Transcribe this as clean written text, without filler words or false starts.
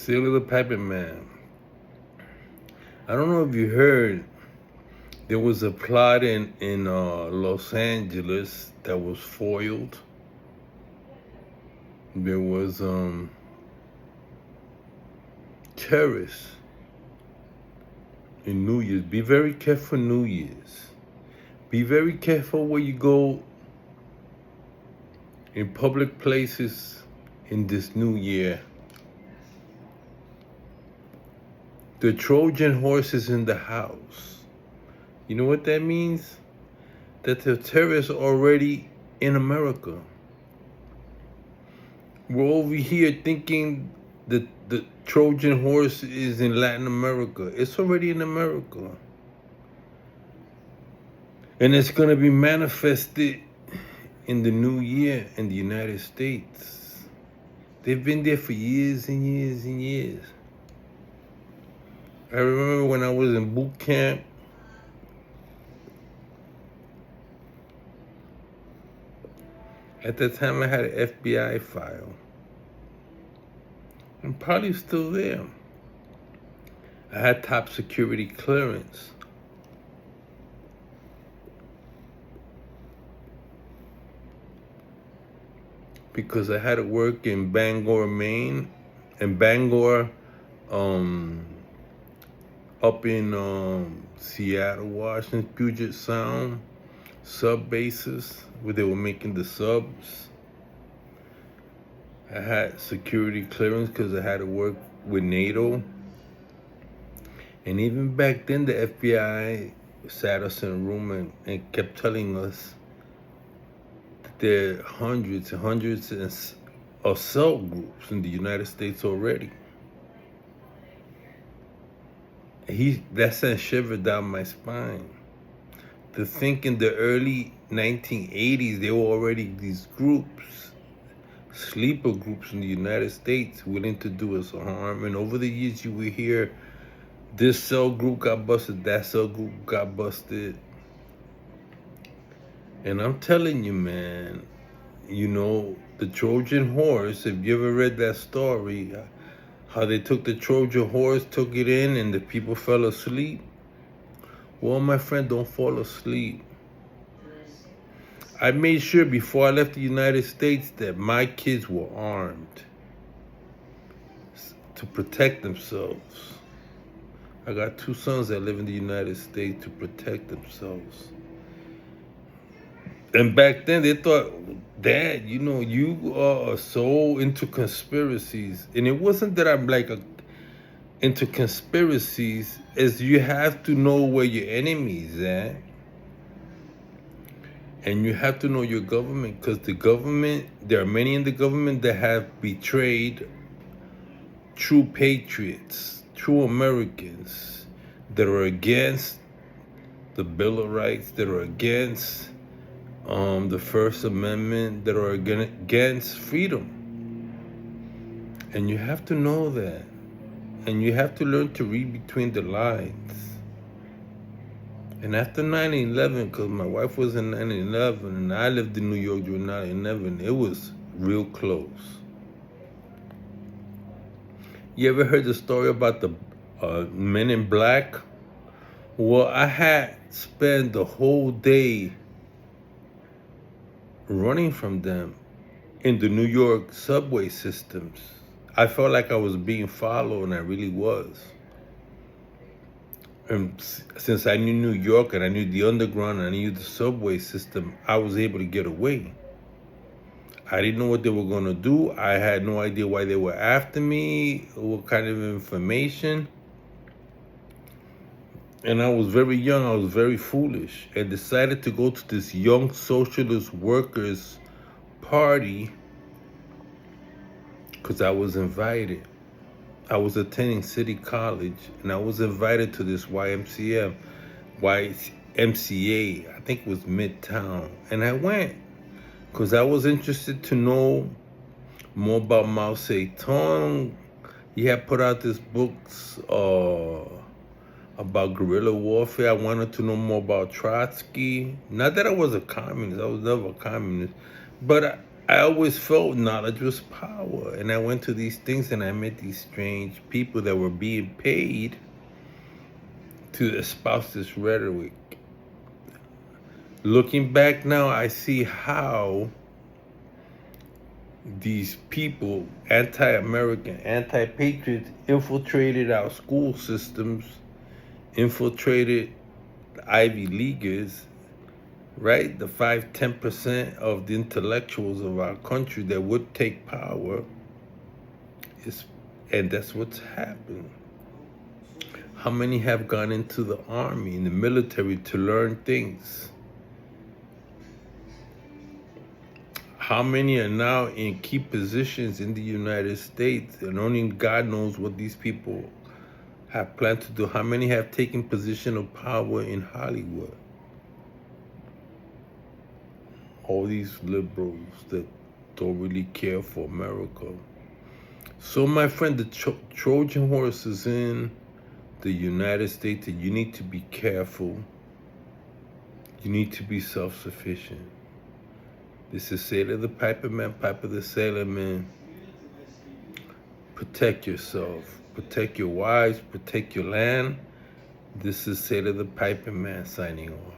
Silly the Piping Man. I don't know if you heard, there was a plot in Los Angeles that was foiled. There was terrorists in New Year's. Be very careful New Year's. Be very careful where you go in public places in this new year. The Trojan horse is in the house. You know what that means? That the terrorists are already in America. We're over here thinking that the Trojan horse is in Latin America. It's already in America. And it's going to be manifested in the new year in the United States. They've been there for years and years and years. I remember when I was in boot camp, at that time I had an FBI file. I'm probably still there. I had top security clearance. Because I had to work in Bangor, Maine, and Bangor, up in Seattle, Washington, Puget Sound, sub bases where they were making the subs. I had security clearance because I had to work with NATO. And even back then, the FBI sat us in a room and kept telling us that there are hundreds and hundreds of cell groups in the United States already. That sent shiver down my spine. To think in the early 1980s, there were already these groups, sleeper groups in the United States willing to do us harm. And over the years, you would hear this cell group got busted, that cell group got busted. And I'm telling you, man, you know, the Trojan horse, if you ever read that story, how they took the Trojan horse, took it in, and the people fell asleep. Well, my friend, don't fall asleep. I made sure before I left the United States that my kids were armed to protect themselves. I got 2 sons that live in the United States to protect themselves. And back then they thought, Dad, you know, you are so into conspiracies. And it wasn't that I'm into conspiracies, as you have to know where your enemy is at. And you have to know your government, because the government, there are many in the government that have betrayed true patriots, true Americans that are against the Bill of Rights, that are against the First Amendment, that are against freedom. And you have to know that. And you have to learn to read between the lines. And after 9/11, because my wife was in 9/11 and I lived in New York during 9/11, it was real close. You ever heard the story about the Men in Black? Well, I had spent the whole day running from them in the New York subway systems. I felt like I was being followed, and I really was. And since I knew New York and I knew the underground and I knew the subway system, I was able to get away. I didn't know what they were going to do. I had no idea why they were after me, what kind of information. And I was very young, I was very foolish, and decided to go to this young socialist workers party because I was invited. I was attending City College, and I was invited to this YMCA, I think it was Midtown. And I went because I was interested to know more about Mao Zedong. He had put out these books about guerrilla warfare. I wanted to know more about Trotsky. Not that I was a communist, I was never a communist. But I always felt knowledge was power. And I went to these things and I met these strange people that were being paid to espouse this rhetoric. Looking back now, I see how these people, anti-American, anti-patriots, infiltrated our school systems, infiltrated the Ivy Leaguers, right? The 5-10% of the intellectuals of our country that would take power and that's what's happened. How many have gone into the army, in the military, to learn things? How many are now in key positions in the United States, and only God knows what these people have planned to do? How many have taken position of power in Hollywood? All these liberals that don't really care for America. So my friend, the Trojan horse is in the United States, and you need to be careful. You need to be self-sufficient. This is Sailor the Piper Man, Piper the Sailor Man. Protect yourself. Protect your wives. Protect your land. This is Sailor the Piper Man signing off.